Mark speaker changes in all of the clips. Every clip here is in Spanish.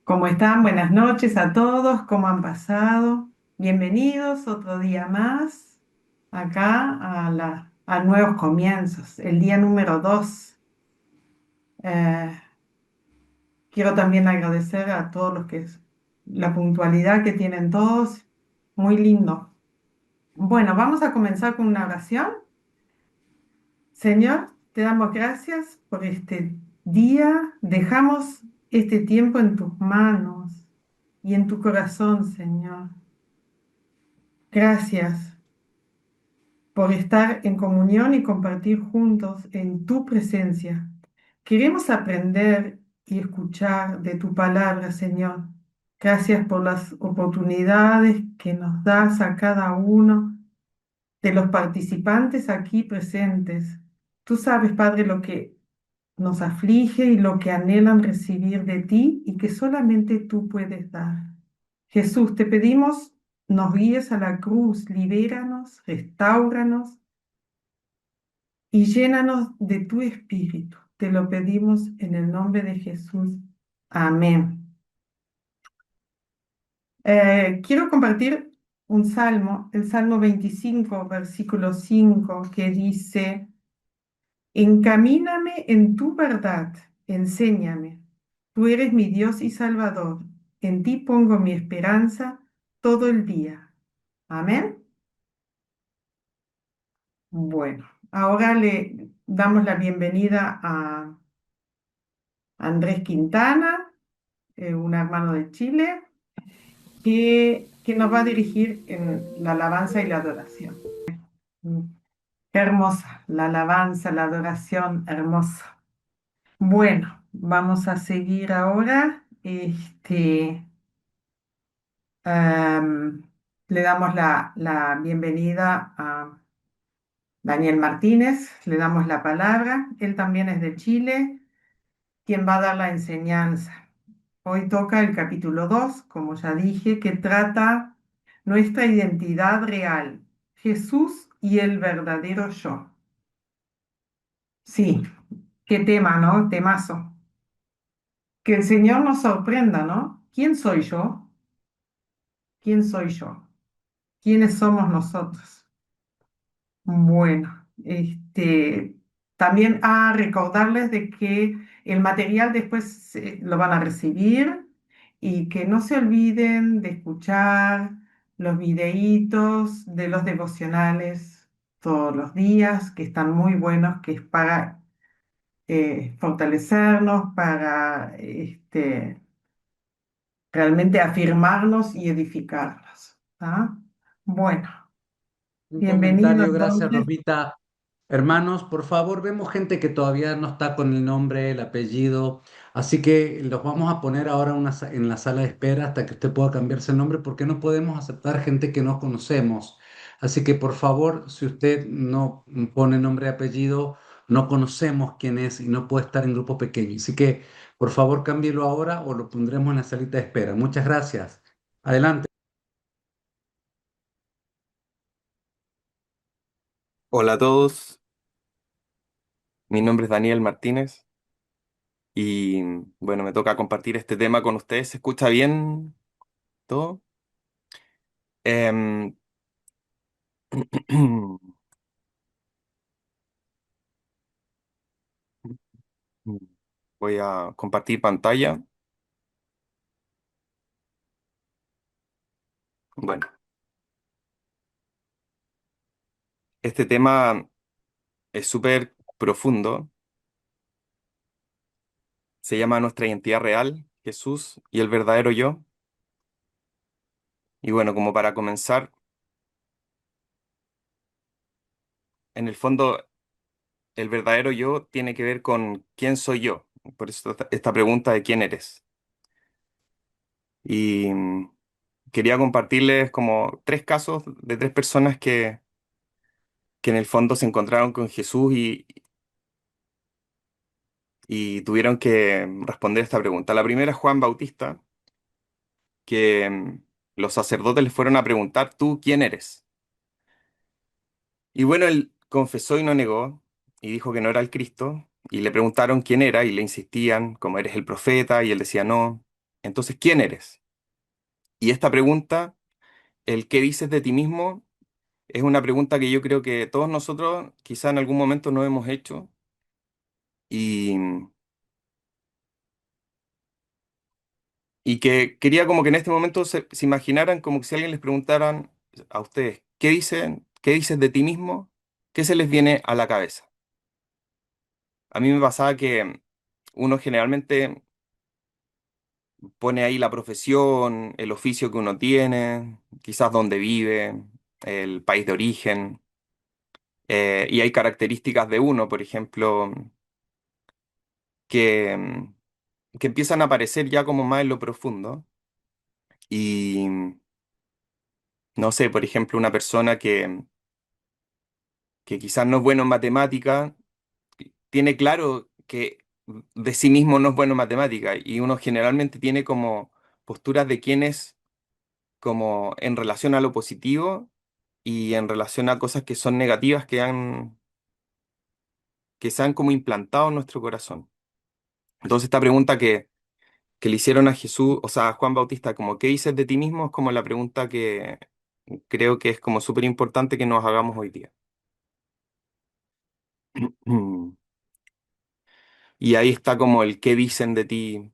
Speaker 1: ¿Cómo están? Buenas noches a todos, ¿cómo han pasado? Bienvenidos otro día más acá a Nuevos Comienzos, el día número 2. Eh, Quiero también agradecer a todos los que la puntualidad que tienen todos, muy lindo. Bueno, vamos a comenzar con una oración. Señor, te damos gracias por este día. Dejamos este tiempo en tus manos y en tu corazón, Señor. Gracias por estar en comunión y compartir juntos en tu presencia. Queremos aprender y escuchar de tu palabra, Señor. Gracias por las oportunidades que nos das a cada uno de los participantes aquí presentes. Tú sabes, Padre, lo que nos aflige y lo que anhelan recibir de ti y que solamente tú puedes dar. Jesús, te pedimos, nos guíes a la cruz, libéranos, restáuranos y llénanos de tu espíritu. Te lo pedimos en el nombre de Jesús. Amén. Quiero compartir un salmo, el Salmo 25, versículo 5, que dice: Encamíname en tu verdad, enséñame. Tú eres mi Dios y Salvador. En ti pongo mi esperanza todo el día. Amén. Bueno, ahora le damos la bienvenida a Andrés Quintana, un hermano de Chile, que nos va a dirigir en la alabanza y la adoración. Mm, Qué hermosa, la alabanza, la adoración, hermosa. Bueno, vamos a seguir ahora. Am, Le damos la bienvenida a Daniel Martínez, le damos la palabra. Él también es de Chile, quien va a dar la enseñanza. Hoy toca el capítulo 2, como ya dije, que trata nuestra identidad real, Jesús y el verdadero yo. Sí, qué tema, ¿no? Temazo. Que el Señor nos sorprenda, ¿no? ¿Quién soy yo? ¿Quién soy yo? ¿Quiénes somos nosotros? Bueno, también a recordarles de que el material después lo van a recibir y que no se olviden de escuchar los videitos de los devocionales todos los días, que están muy buenos, que es para fortalecernos, para realmente afirmarnos y edificarnos. ¿Ah? Bueno,
Speaker 2: Un
Speaker 1: bienvenido
Speaker 2: comentario, gracias
Speaker 1: entonces.
Speaker 2: Rosita. Hermanos, por favor, vemos gente que todavía no está con el nombre, el apellido, así que los vamos a poner ahora en la sala de espera hasta que usted pueda cambiarse el nombre porque no podemos aceptar gente que no conocemos. Así que por favor, si usted no pone nombre y apellido, no conocemos quién es y no puede estar en grupo pequeño. Así que por favor, cámbielo ahora o lo pondremos en la salita de espera. Muchas gracias. Adelante.
Speaker 3: Hola a todos, mi nombre es Daniel Martínez y bueno, me toca compartir este tema con ustedes. ¿Se escucha bien todo? Em, Voy a compartir pantalla. Bueno, este tema es súper profundo. Se llama Nuestra identidad real, Jesús y el verdadero yo. Y bueno, como para comenzar, en el fondo, el verdadero yo tiene que ver con quién soy yo. Por eso esta pregunta de quién eres. Y quería compartirles como tres casos de tres personas que en el fondo se encontraron con Jesús y tuvieron que responder esta pregunta. La primera es Juan Bautista, que los sacerdotes le fueron a preguntar, ¿tú quién eres? Y bueno, él confesó y no negó y dijo que no era el Cristo. Y le preguntaron quién era y le insistían, como eres el profeta, y él decía no. Entonces, ¿quién eres? Y esta pregunta, el qué dices de ti mismo, es una pregunta que yo creo que todos nosotros quizá en algún momento nos hemos hecho y, y que quería como que en este momento se imaginaran como que si alguien les preguntaran a ustedes, ¿qué dicen? ¿Qué dices de ti mismo? ¿Qué se les viene a la cabeza? A mí me pasaba que uno generalmente pone ahí la profesión, el oficio que uno tiene, quizás dónde vive, el país de origen, y hay características de uno, por ejemplo, que, que empiezan a aparecer ya como más en lo profundo. Y no sé, por ejemplo, una persona que quizás no es bueno en matemática, tiene claro que de sí mismo no es bueno en matemática, y uno generalmente tiene como posturas de quién es como en relación a lo positivo y en relación a cosas que son negativas que se han como implantado en nuestro corazón. Entonces esta pregunta que le hicieron a Jesús, o sea, a Juan Bautista, como ¿qué dices de ti mismo? Es como la pregunta que creo que es como súper importante que nos hagamos hoy día. Y ahí está como el qué dicen de ti,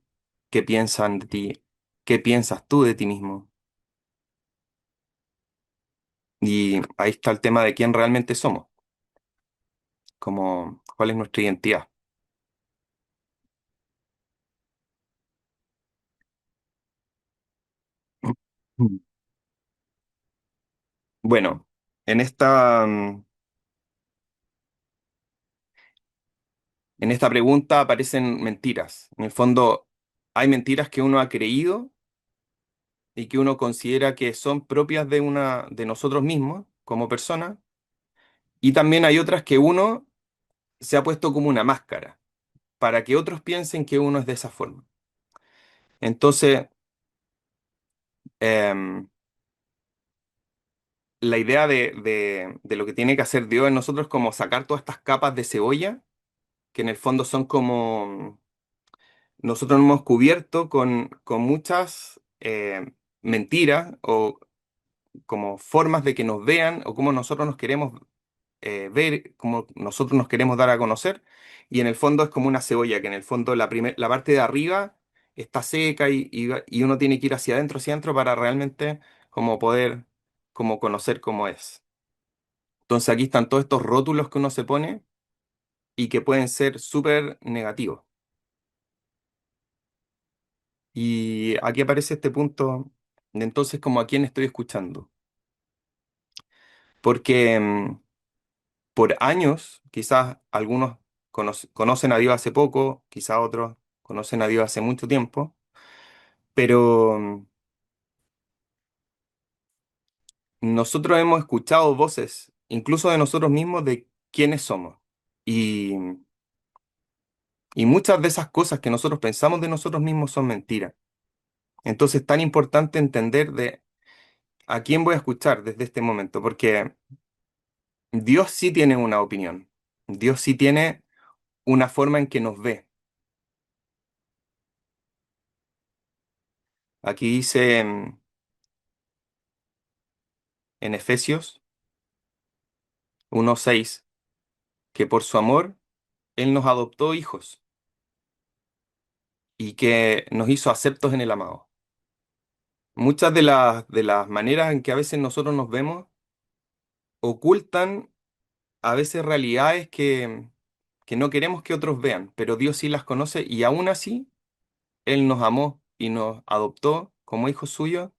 Speaker 3: qué piensan de ti, qué piensas tú de ti mismo. Y ahí está el tema de quién realmente somos, como cuál es nuestra identidad. Bueno, en en esta pregunta aparecen mentiras. En el fondo, hay mentiras que uno ha creído y que uno considera que son propias de nosotros mismos como personas, y también hay otras que uno se ha puesto como una máscara para que otros piensen que uno es de esa forma. Entonces, em, la idea de lo que tiene que hacer Dios en nosotros es como sacar todas estas capas de cebolla, que en el fondo son como nosotros nos hemos cubierto con muchas mentiras o como formas de que nos vean o cómo nosotros nos queremos ver, cómo nosotros nos queremos dar a conocer. Y en el fondo es como una cebolla, que en el fondo la parte de arriba está seca y uno tiene que ir hacia adentro para realmente como poder como conocer cómo es. Entonces aquí están todos estos rótulos que uno se pone y que pueden ser súper negativos. Y aquí aparece este punto de entonces como a quién estoy escuchando. Porque por años, quizás algunos conocen a Dios hace poco, quizás otros conocen a Dios hace mucho tiempo, pero nosotros hemos escuchado voces, incluso de nosotros mismos, de quiénes somos. Y, y muchas de esas cosas que nosotros pensamos de nosotros mismos son mentiras. Entonces es tan importante entender de a quién voy a escuchar desde este momento, porque Dios sí tiene una opinión, Dios sí tiene una forma en que nos ve. Aquí dice en Efesios 1:6 que por su amor Él nos adoptó hijos y que nos hizo aceptos en el amado. Muchas de las maneras en que a veces nosotros nos vemos ocultan a veces realidades que no queremos que otros vean, pero Dios sí las conoce y aún así Él nos amó y nos adoptó como hijos suyos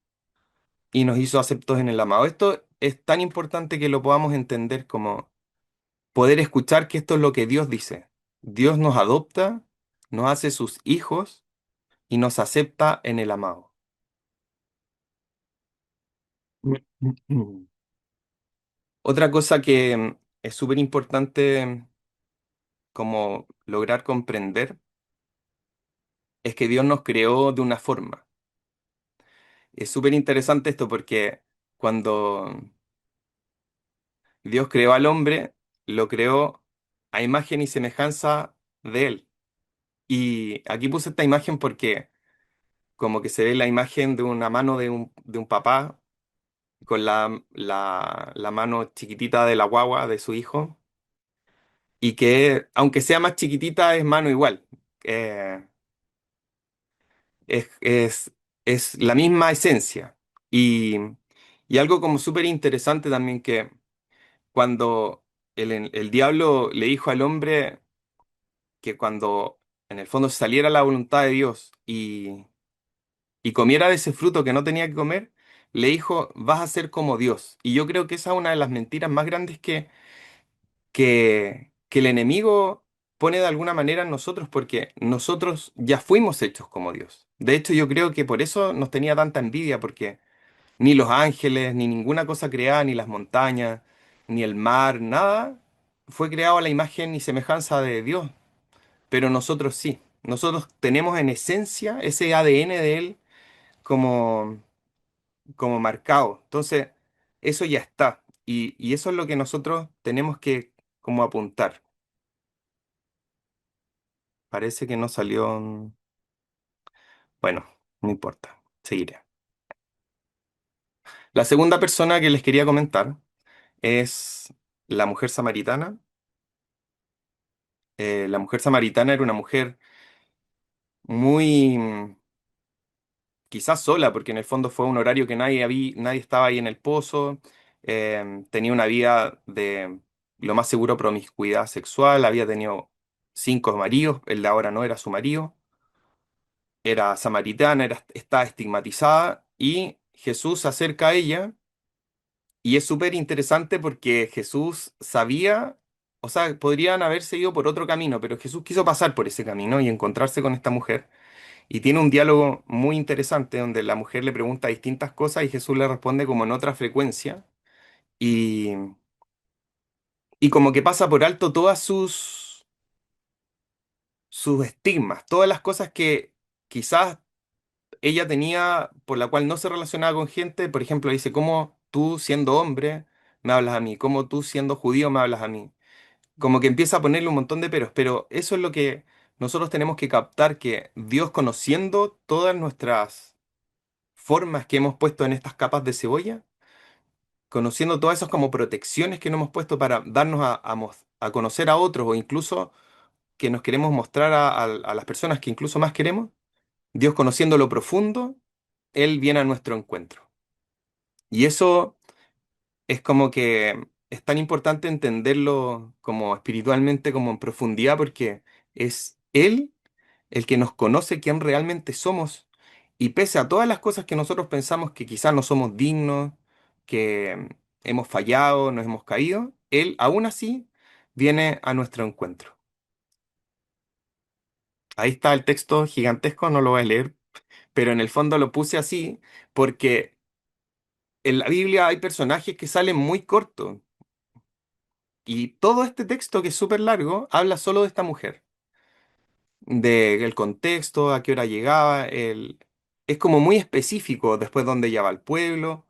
Speaker 3: y nos hizo aceptos en el amado. Esto es tan importante que lo podamos entender como poder escuchar que esto es lo que Dios dice. Dios nos adopta, nos hace sus hijos y nos acepta en el amado. Otra cosa que es súper importante como lograr comprender es que Dios nos creó de una forma. Es súper interesante esto porque cuando Dios creó al hombre, lo creó a imagen y semejanza de él. Y aquí puse esta imagen porque como que se ve la imagen de una mano de un papá con la mano chiquitita de la guagua de su hijo, y que aunque sea más chiquitita es mano igual. Eh, es, es, es la misma esencia. Y, y algo como súper interesante también que cuando el diablo le dijo al hombre que cuando en el fondo saliera la voluntad de Dios y comiera de ese fruto que no tenía que comer, le dijo, vas a ser como Dios. Y yo creo que esa es una de las mentiras más grandes que el enemigo pone de alguna manera en nosotros, porque nosotros ya fuimos hechos como Dios. De hecho, yo creo que por eso nos tenía tanta envidia, porque ni los ángeles, ni ninguna cosa creada, ni las montañas, ni el mar, nada fue creado a la imagen y semejanza de Dios. Pero nosotros sí. Nosotros tenemos en esencia ese ADN de Él como, como marcado. Entonces, eso ya está. Y eso es lo que nosotros tenemos que como apuntar. Parece que no salió. Bueno, no importa. Seguiré. La segunda persona que les quería comentar es la mujer samaritana. La mujer samaritana era una mujer muy, quizás sola, porque en el fondo fue un horario que nadie estaba ahí en el pozo. Tenía una vida de lo más seguro promiscuidad sexual. Había tenido 5 maridos. El de ahora no era su marido. Era samaritana, estaba estigmatizada. Y Jesús se acerca a ella. Y es súper interesante porque Jesús sabía, o sea, podrían haberse ido por otro camino, pero Jesús quiso pasar por ese camino y encontrarse con esta mujer. Y tiene un diálogo muy interesante donde la mujer le pregunta distintas cosas y Jesús le responde como en otra frecuencia. Y, y como que pasa por alto todas sus estigmas, todas las cosas que quizás ella tenía por la cual no se relacionaba con gente. Por ejemplo, dice, ¿cómo tú siendo hombre me hablas a mí? ¿Cómo tú siendo judío me hablas a mí? Como que empieza a ponerle un montón de peros, pero eso es lo que nosotros tenemos que captar, que Dios, conociendo todas nuestras formas que hemos puesto en estas capas de cebolla, conociendo todas esas como protecciones que nos hemos puesto para darnos a conocer a otros, o incluso que nos queremos mostrar a las personas que incluso más queremos, Dios, conociendo lo profundo, Él viene a nuestro encuentro. Y eso es como que es tan importante entenderlo como espiritualmente, como en profundidad, porque es Él el que nos conoce quién realmente somos, y pese a todas las cosas que nosotros pensamos que quizás no somos dignos, que hemos fallado, nos hemos caído, Él aún así viene a nuestro encuentro. Ahí está el texto gigantesco, no lo voy a leer, pero en el fondo lo puse así porque en la Biblia hay personajes que salen muy cortos, y todo este texto, que es súper largo, habla solo de esta mujer, del contexto, a qué hora llegaba, es como muy específico después dónde ella va al pueblo.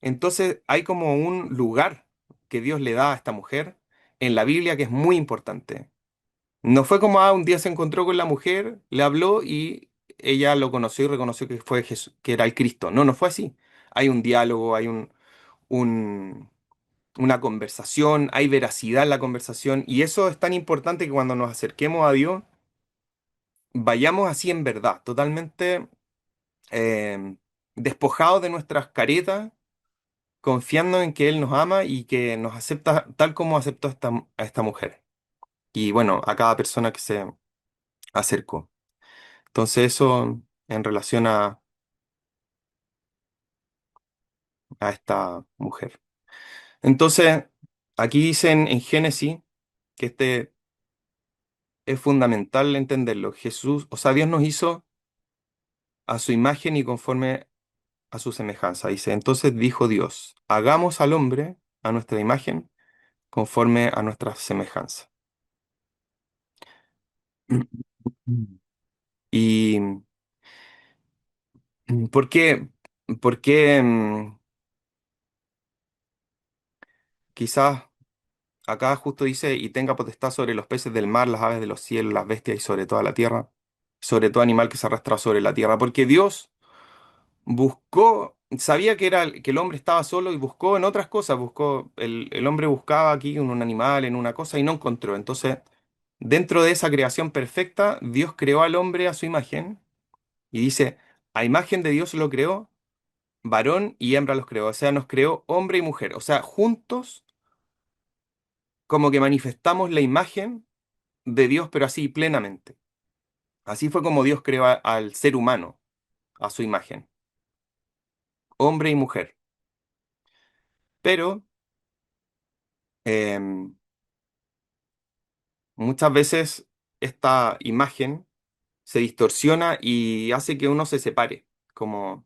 Speaker 3: Entonces hay como un lugar que Dios le da a esta mujer en la Biblia que es muy importante. No fue como, un día se encontró con la mujer, le habló y ella lo conoció y reconoció que fue Jesús, que era el Cristo. No, no fue así. Hay un diálogo, hay un- una conversación, hay veracidad en la conversación, y eso es tan importante que cuando nos acerquemos a Dios, vayamos así en verdad, totalmente despojados de nuestras caretas, confiando en que Él nos ama y que nos acepta tal como aceptó a esta mujer. Y bueno, a cada persona que se acercó. Entonces eso en relación a esta mujer. Entonces, aquí dicen en Génesis que este es fundamental entenderlo. Jesús, o sea, Dios nos hizo a su imagen y conforme a su semejanza. Dice, entonces dijo Dios, hagamos al hombre a nuestra imagen conforme a nuestra semejanza. ¿Y por qué? Porque quizás acá justo dice, y tenga potestad sobre los peces del mar, las aves de los cielos, las bestias y sobre toda la tierra. sobre todo animal que se arrastra sobre la tierra, porque Dios buscó, sabía que el hombre estaba solo y buscó en otras cosas, el hombre buscaba aquí en un animal, en una cosa y no encontró. Entonces, dentro de esa creación perfecta, Dios creó al hombre a su imagen y dice, a imagen de Dios lo creó, varón y hembra los creó, o sea, nos creó hombre y mujer, o sea, juntos como que manifestamos la imagen de Dios, pero así plenamente. Así fue como Dios creó al ser humano, a su imagen, hombre y mujer. Pero em, muchas veces esta imagen se distorsiona y hace que uno se separe. Como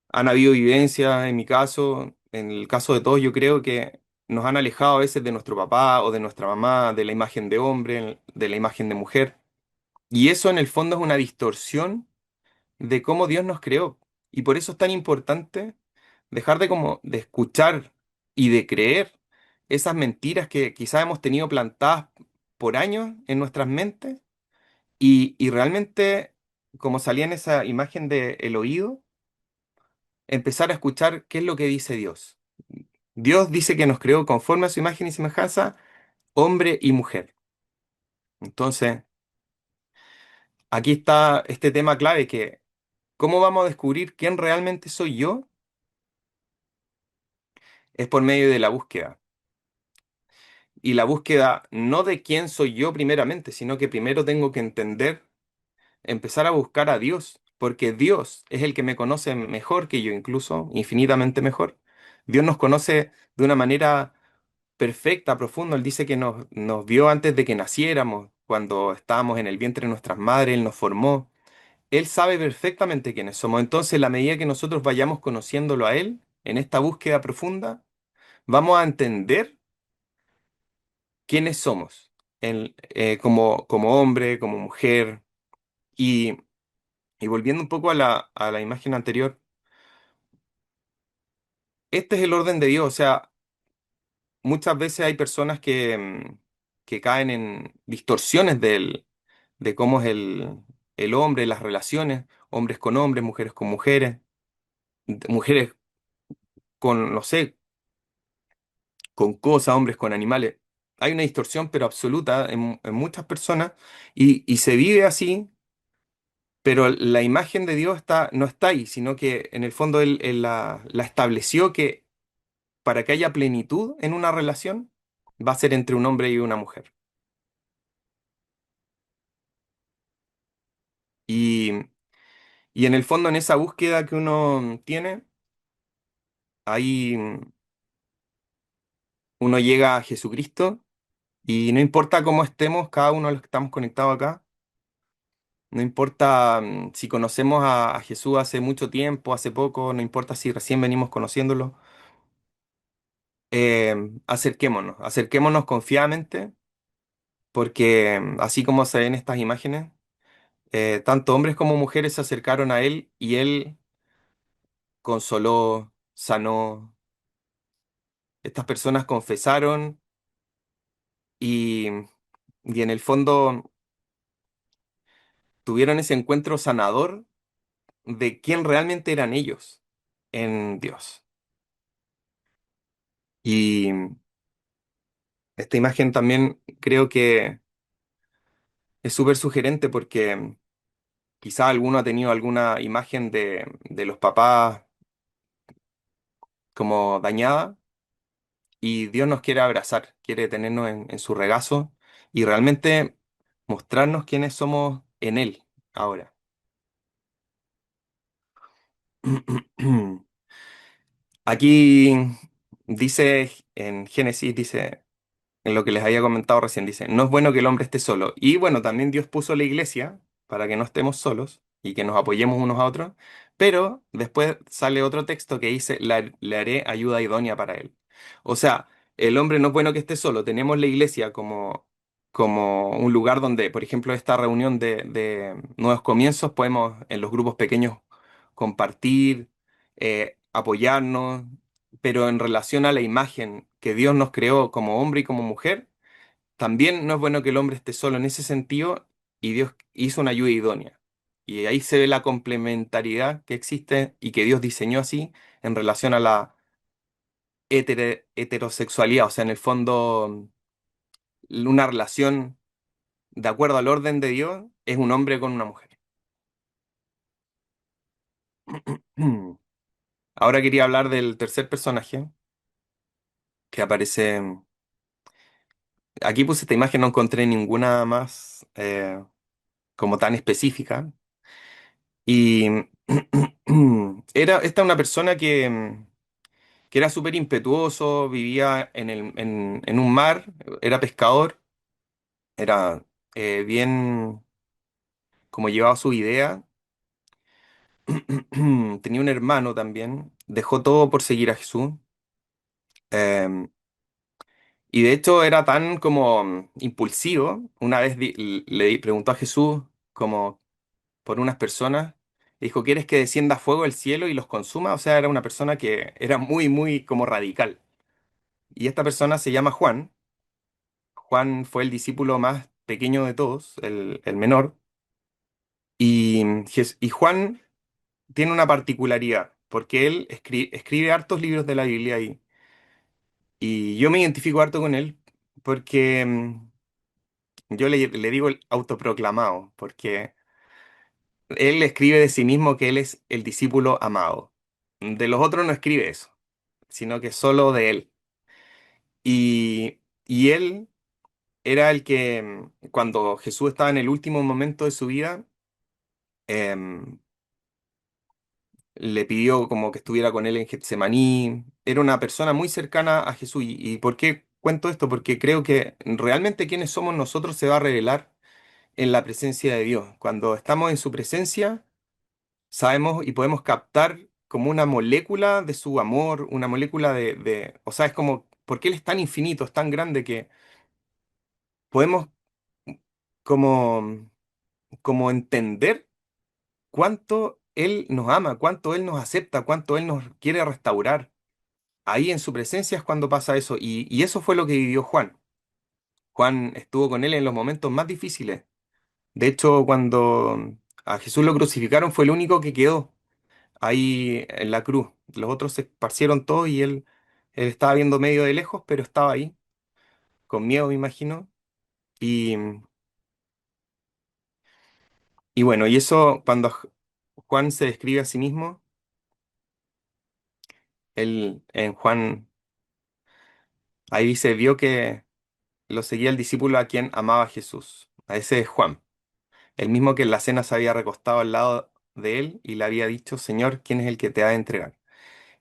Speaker 3: han habido vivencias en mi caso, en el caso de todos, yo creo que nos han alejado a veces de nuestro papá o de nuestra mamá, de la imagen de hombre, de la imagen de mujer. Y eso en el fondo es una distorsión de cómo Dios nos creó. Y por eso es tan importante dejar de escuchar y de creer esas mentiras que quizás hemos tenido plantadas por años en nuestras mentes y realmente, como salía en esa imagen de el oído, empezar a escuchar qué es lo que dice Dios. Dios dice que nos creó conforme a su imagen y semejanza, hombre y mujer. Entonces, aquí está este tema clave que, ¿cómo vamos a descubrir quién realmente soy yo? Es por medio de la búsqueda. Y la búsqueda no de quién soy yo primeramente, sino que primero tengo que entender, empezar a buscar a Dios, porque Dios es el que me conoce mejor que yo, incluso infinitamente mejor. Dios nos conoce de una manera perfecta, profunda. Él dice que nos vio antes de que naciéramos, cuando estábamos en el vientre de nuestras madres, Él nos formó. Él sabe perfectamente quiénes somos. Entonces, en la medida que nosotros vayamos conociéndolo a Él, en esta búsqueda profunda, vamos a entender quiénes somos, como hombre, como mujer. Y, y volviendo un poco a a la imagen anterior, este es el orden de Dios. O sea, muchas veces hay personas que caen en distorsiones de cómo es el hombre, las relaciones, hombres con hombres, mujeres con mujeres, mujeres con, no sé, con cosas, hombres con animales. Hay una distorsión, pero absoluta en muchas personas y se vive así, pero la imagen de Dios no está ahí, sino que en el fondo Él la estableció que para que haya plenitud en una relación va a ser entre un hombre y una mujer. Y, y en el fondo, en esa búsqueda que uno tiene, ahí uno llega a Jesucristo y no importa cómo estemos, cada uno de los que estamos conectados acá, no importa si conocemos a Jesús hace mucho tiempo, hace poco, no importa si recién venimos conociéndolo, acerquémonos confiadamente, porque así como se ven estas imágenes, tanto hombres como mujeres se acercaron a Él y Él consoló, sanó. Estas personas confesaron y, y en el fondo tuvieron ese encuentro sanador de quién realmente eran ellos en Dios. Y esta imagen también creo que es súper sugerente porque quizá alguno ha tenido alguna imagen de los papás como dañada y Dios nos quiere abrazar, quiere tenernos en su regazo y realmente mostrarnos quiénes somos en Él ahora. Aquí dice en Génesis, dice, en lo que les había comentado recién, dice, no es bueno que el hombre esté solo. Y bueno, también Dios puso la iglesia para que no estemos solos y que nos apoyemos unos a otros, pero después sale otro texto que dice, le haré ayuda idónea para él. O sea, el hombre no es bueno que esté solo, tenemos la iglesia como un lugar donde, por ejemplo, esta reunión de nuevos comienzos, podemos en los grupos pequeños compartir, apoyarnos, pero en relación a la imagen que Dios nos creó como hombre y como mujer, también no es bueno que el hombre esté solo en ese sentido y Dios hizo una ayuda idónea. Y ahí se ve la complementariedad que existe y que Dios diseñó así en relación a la heterosexualidad, o sea, en el fondo, una relación de acuerdo al orden de Dios es un hombre con una mujer. Ahora quería hablar del tercer personaje que aparece. Aquí puse esta imagen, no encontré ninguna más como tan específica. Y esta una persona que era súper impetuoso, vivía en un mar, era pescador, era bien como llevaba su idea. Tenía un hermano también, dejó todo por seguir a Jesús. eh, y de hecho era tan como impulsivo. Una vez preguntó a Jesús como por unas personas. Dijo, ¿quieres que descienda fuego del cielo y los consuma? O sea, era una persona que era muy, muy como radical. Y esta persona se llama Juan. Juan fue el discípulo más pequeño de todos, el menor. Y Juan tiene una particularidad, porque él escribe hartos libros de la Biblia y yo me identifico harto con él porque yo le digo el autoproclamado, porque él escribe de sí mismo que él es el discípulo amado. De los otros no escribe eso, sino que solo de él. Y él era el que, cuando Jesús estaba en el último momento de su vida, em, le pidió como que estuviera con él en Getsemaní. Era una persona muy cercana a Jesús. ¿Y por qué cuento esto? Porque creo que realmente quiénes somos nosotros se va a revelar en la presencia de Dios. Cuando estamos en su presencia, sabemos y podemos captar como una molécula de su amor, una molécula o sea, es como, porque Él es tan infinito, es tan grande que podemos como, como entender cuánto Él nos ama, cuánto Él nos acepta, cuánto Él nos quiere restaurar. Ahí en su presencia es cuando pasa eso. Y eso fue lo que vivió Juan. Juan estuvo con Él en los momentos más difíciles. De hecho, cuando a Jesús lo crucificaron, fue el único que quedó ahí en la cruz. Los otros se esparcieron todos y él estaba viendo medio de lejos, pero estaba ahí, con miedo, me imagino. Y, y bueno, y eso, cuando Juan se describe a sí mismo, él en Juan, ahí dice, vio que lo seguía el discípulo a quien amaba Jesús. A ese es Juan, el mismo que en la cena se había recostado al lado de él y le había dicho, Señor, ¿quién es el que te ha de entregar?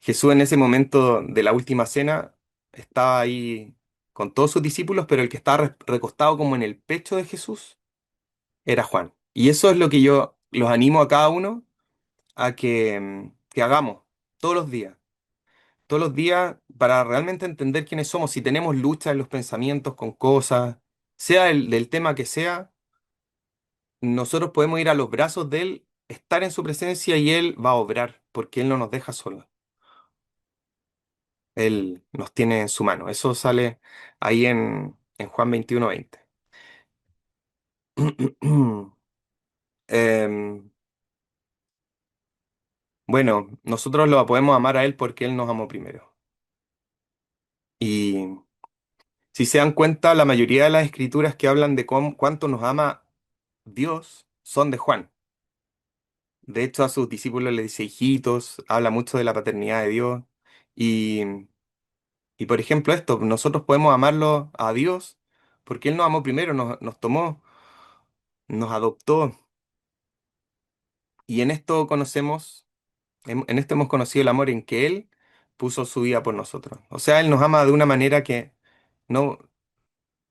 Speaker 3: Jesús en ese momento de la última cena estaba ahí con todos sus discípulos, pero el que estaba recostado como en el pecho de Jesús era Juan. Y eso es lo que yo los animo a cada uno a que hagamos todos los días. Todos los días para realmente entender quiénes somos. Si tenemos lucha en los pensamientos con cosas, sea del tema que sea, nosotros podemos ir a los brazos de Él, estar en su presencia y Él va a obrar, porque Él no nos deja solos. Él nos tiene en su mano. Eso sale ahí en Juan 21:20. Em, bueno, nosotros lo podemos amar a Él porque Él nos amó primero. Y si se dan cuenta, la mayoría de las escrituras que hablan de cuánto nos ama Dios son de Juan. De hecho, a sus discípulos le dice hijitos, habla mucho de la paternidad de Dios. Y, y por ejemplo, esto, nosotros podemos amarlo a Dios porque Él nos amó primero, nos tomó, nos adoptó. Y en esto conocemos, en esto hemos conocido el amor en que Él puso su vida por nosotros. O sea, Él nos ama de una manera que no,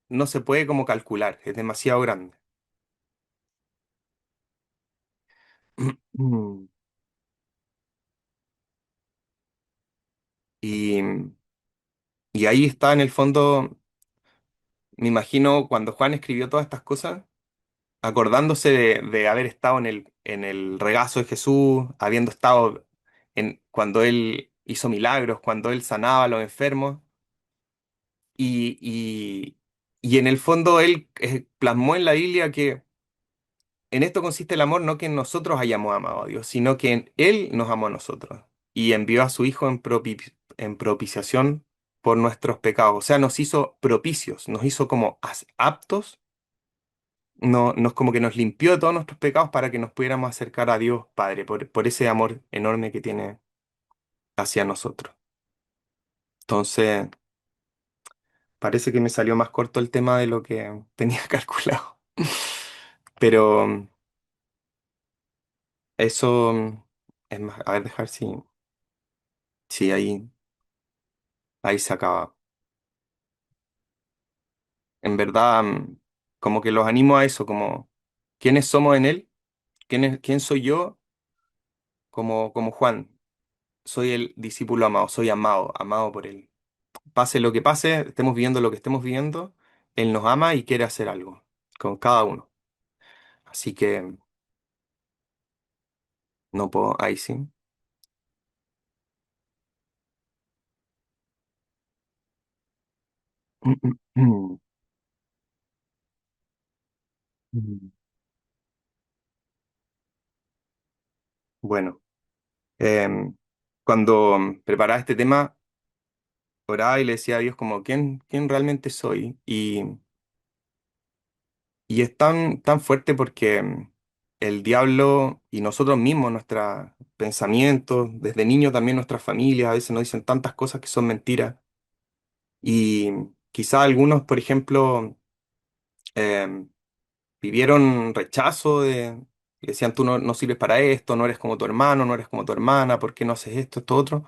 Speaker 3: no se puede como calcular, es demasiado grande. Y, y ahí está en el fondo, me imagino cuando Juan escribió todas estas cosas, acordándose de haber estado en el regazo de Jesús, habiendo estado cuando Él hizo milagros, cuando Él sanaba a los enfermos. Y en el fondo él plasmó en la Biblia que en esto consiste el amor, no que nosotros hayamos amado a Dios, sino que Él nos amó a nosotros y envió a su Hijo en propiciación por nuestros pecados. O sea, nos hizo propicios, nos hizo como aptos, no, nos como que nos limpió de todos nuestros pecados para que nos pudiéramos acercar a Dios Padre, por ese amor enorme que tiene hacia nosotros. Entonces, parece que me salió más corto el tema de lo que tenía calculado. Pero eso es más, a ver, dejar si ahí se acaba. En verdad, como que los animo a eso, como quiénes somos en Él, quién soy yo, como Juan. Soy el discípulo amado, soy amado, amado por Él. Pase lo que pase, estemos viviendo lo que estemos viviendo, Él nos ama y quiere hacer algo con cada uno. Así que no puedo, ahí sí. Bueno, em, cuando preparaba este tema, oraba y le decía a Dios como, ¿quién realmente soy? Y es tan fuerte porque el diablo y nosotros mismos, nuestros pensamientos, desde niños también nuestras familias, a veces nos dicen tantas cosas que son mentiras. Y quizá algunos, por ejemplo, em, vivieron rechazo y decían, tú no sirves para esto, no eres como tu hermano, no eres como tu hermana, ¿por qué no haces esto, esto, otro?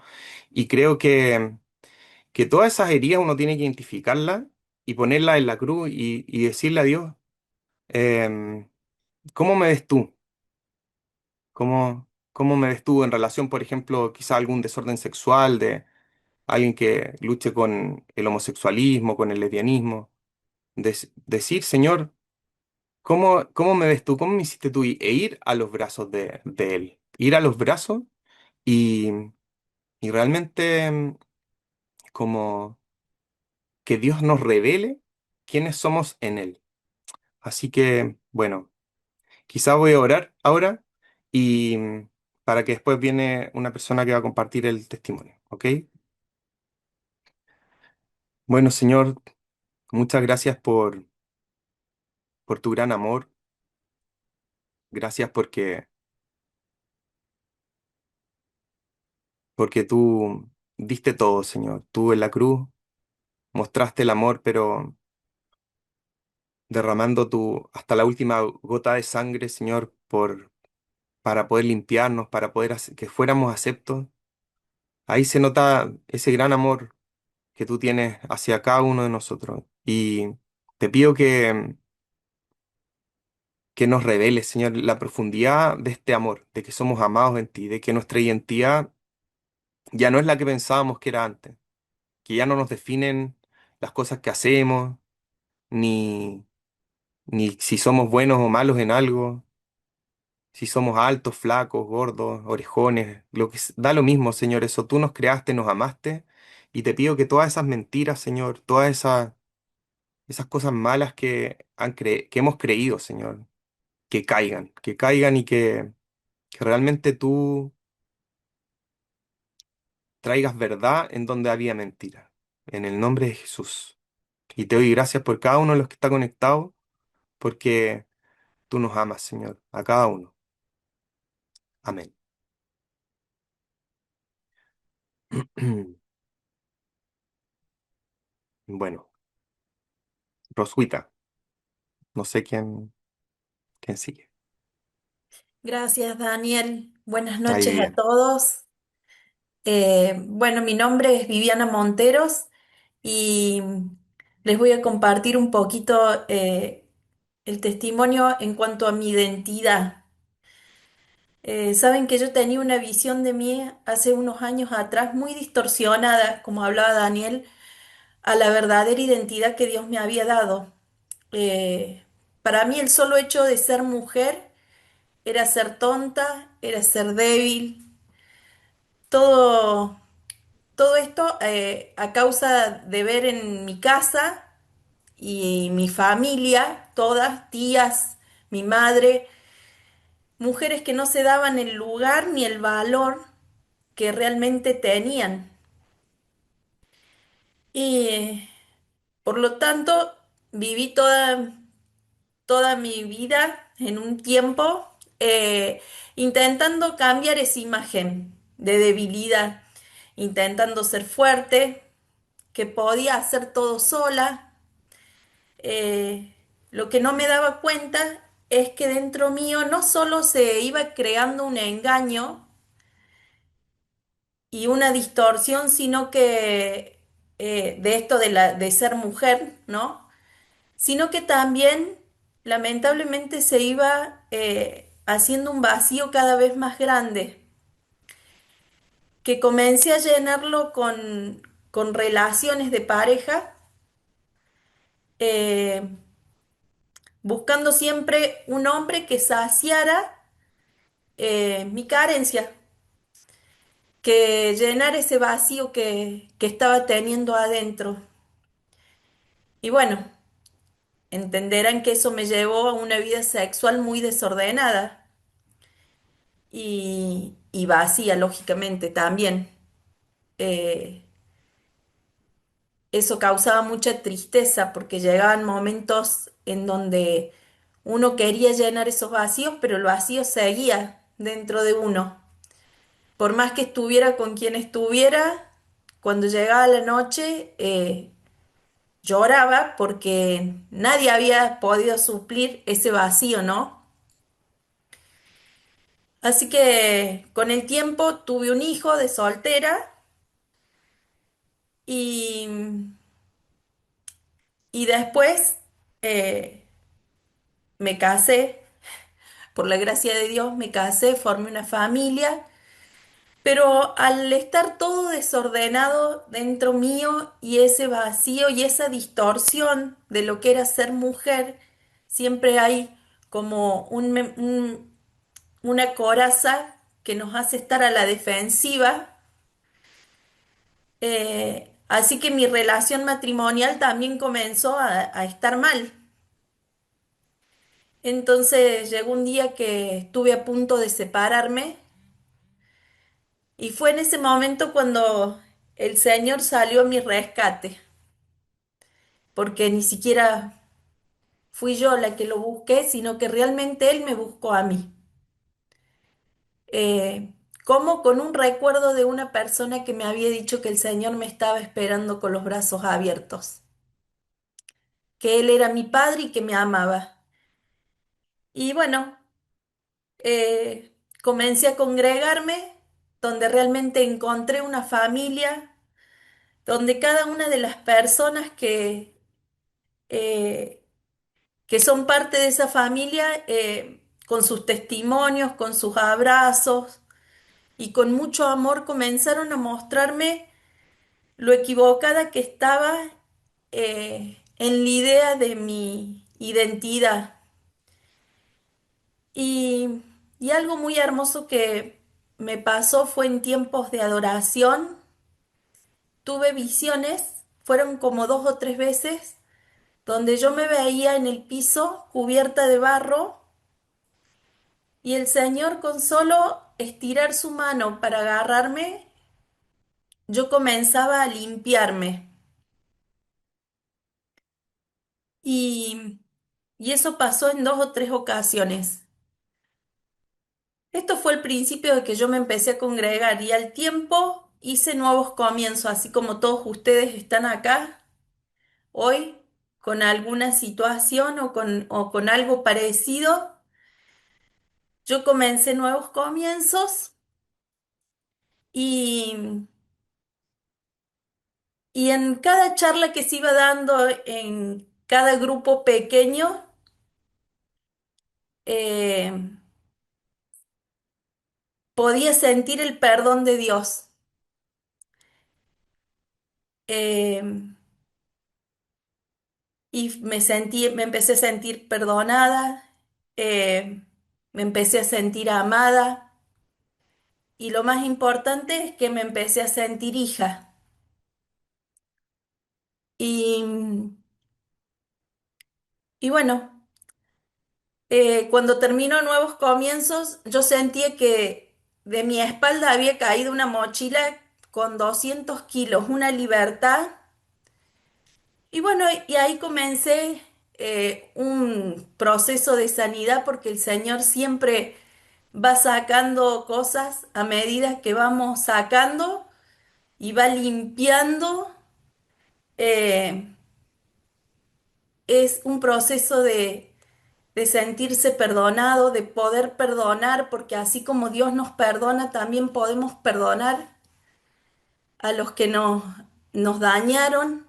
Speaker 3: Y creo que todas esas heridas uno tiene que identificarlas y ponerlas en la cruz y decirle a Dios, em, ¿cómo me ves tú? ¿Cómo me ves tú en relación, por ejemplo, quizá a algún desorden sexual de alguien que luche con el homosexualismo, con el lesbianismo? Decir, Señor, ¿cómo me ves tú? ¿Cómo me hiciste tú? E ir a los brazos de Él. Ir a los brazos y, y realmente como que Dios nos revele quiénes somos en Él. Así que, bueno, quizá voy a orar ahora y para que después viene una persona que va a compartir el testimonio, ¿ok? Bueno, Señor, muchas gracias por tu gran amor. Gracias porque tú diste todo, Señor. Tú en la cruz mostraste el amor, pero derramando tu hasta la última gota de sangre, Señor, para poder limpiarnos, para poder que fuéramos aceptos. Ahí se nota ese gran amor que tú tienes hacia cada uno de nosotros. Y te pido que nos reveles, Señor, la profundidad de este amor, de que somos amados en ti, de que nuestra identidad ya no es la que pensábamos que era antes, que ya no nos definen las cosas que hacemos, ni, ni si somos buenos o malos en algo, si somos altos, flacos, gordos, orejones, da lo mismo, Señor, eso tú nos creaste, nos amaste, y te pido que todas esas mentiras, Señor, todas esas cosas malas que hemos creído, Señor, que caigan y que realmente tú traigas verdad en donde había mentira. En el nombre de Jesús. Y te doy gracias por cada uno de los que está conectado, porque tú nos amas, Señor, a cada uno. Amén. Bueno, Roswita, no sé quién sigue.
Speaker 4: Gracias, Daniel. Buenas
Speaker 3: Ahí,
Speaker 4: noches a
Speaker 3: Vivian.
Speaker 4: todos. Bueno, mi nombre es Viviana Monteros y les voy a compartir un poquito el testimonio en cuanto a mi identidad. Saben que yo tenía una visión de mí hace unos años atrás muy distorsionada, como hablaba Daniel, a la verdadera identidad que Dios me había dado. Para mí el solo hecho de ser mujer era ser tonta, era ser débil. Todo, todo esto a causa de ver en mi casa y mi familia, todas, tías, mi madre. mujeres que no se daban el lugar ni el valor que realmente tenían. Y por lo tanto, viví toda mi vida en un tiempo intentando cambiar esa imagen de debilidad, intentando ser fuerte, que podía hacer todo sola. Eh, lo que no me daba cuenta es que dentro mío no solo se iba creando un engaño y una distorsión, sino que de esto de ser mujer, ¿no? Sino que también lamentablemente se iba haciendo un vacío cada vez más grande, que comencé a llenarlo con relaciones de pareja, eh, buscando siempre un hombre que saciara mi carencia, que llenara ese vacío que estaba teniendo adentro. Y bueno, entenderán que eso me llevó a una vida sexual muy desordenada y vacía, lógicamente, también. Eh, Eso causaba mucha tristeza porque llegaban momentos en donde uno quería llenar esos vacíos, pero el vacío seguía dentro de uno. Por más que estuviera con quien estuviera, cuando llegaba la noche, lloraba porque nadie había podido suplir ese vacío, ¿no? Así que con el tiempo tuve un hijo de soltera y, y después me casé. Por la gracia de Dios me casé, formé una familia, pero al estar todo desordenado dentro mío y ese vacío y esa distorsión de lo que era ser mujer, siempre hay como una coraza que nos hace estar a la defensiva. Así que mi relación matrimonial también comenzó a estar mal. Entonces llegó un día que estuve a punto de separarme. Y fue en ese momento cuando el Señor salió a mi rescate, porque ni siquiera fui yo la que lo busqué, sino que realmente Él me buscó a mí. Como con un recuerdo de una persona que me había dicho que el Señor me estaba esperando con los brazos abiertos, que Él era mi padre y que me amaba. Y bueno, comencé a congregarme, donde realmente encontré una familia, donde cada una de las personas eh, que son parte de esa familia, con sus testimonios, con sus abrazos y con mucho amor comenzaron a mostrarme lo equivocada que estaba en la idea de mi identidad. Y, y algo muy hermoso que me pasó fue en tiempos de adoración, tuve visiones, fueron como 2 o 3 veces, donde yo me veía en el piso cubierta de barro. Y el Señor con solo estirar su mano para agarrarme, yo comenzaba a limpiarme. Y, y eso pasó en 2 o 3 ocasiones. Esto fue el principio de que yo me empecé a congregar y al tiempo hice nuevos comienzos, así como todos ustedes están acá hoy con alguna situación o con algo parecido. Yo comencé nuevos comienzos y Y en cada charla que se iba dando en cada grupo pequeño, eh, podía sentir el perdón de Dios. Eh, y me empecé a sentir perdonada, eh, me empecé a sentir amada y lo más importante es que me empecé a sentir hija. Y, y bueno, Cuando terminó Nuevos Comienzos, yo sentía que de mi espalda había caído una mochila con 200 kilos, una libertad. Y bueno, y ahí comencé un proceso de sanidad porque el Señor siempre va sacando cosas a medida que vamos sacando y va limpiando. eh, es un proceso de sentirse perdonado, de poder perdonar, porque así como Dios nos perdona, también podemos perdonar a los que nos dañaron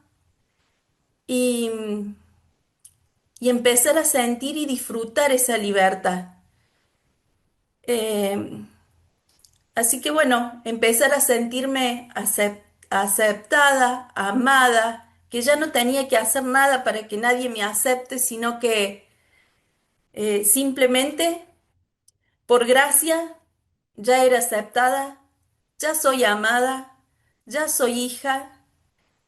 Speaker 4: y, y empezar a sentir y disfrutar esa libertad. Eh, Así que bueno, empezar a sentirme aceptada, amada, que ya no tenía que hacer nada para que nadie me acepte, sino que simplemente por gracia ya era aceptada, ya soy amada, ya soy hija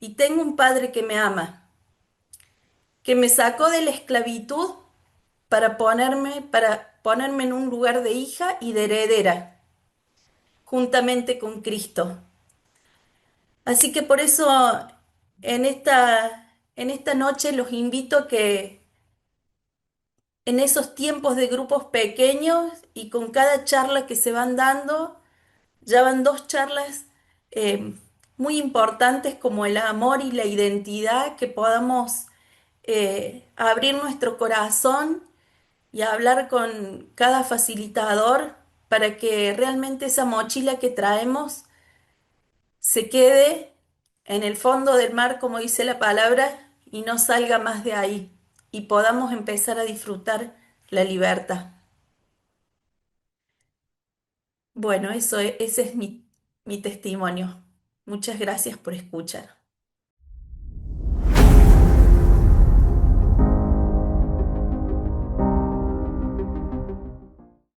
Speaker 4: y tengo un padre que me ama, que me sacó de la esclavitud para ponerme en un lugar de hija y de heredera, juntamente con Cristo. Así que por eso en esta noche los invito a que en esos tiempos de grupos pequeños y con cada charla que se van dando, ya van dos charlas eh, muy importantes como el amor y la identidad, que podamos abrir nuestro corazón y hablar con cada facilitador para que realmente esa mochila que traemos se quede en el fondo del mar, como dice la palabra, y no salga más de ahí, y podamos empezar a disfrutar la libertad. Bueno, ese es mi testimonio. Muchas gracias por escuchar.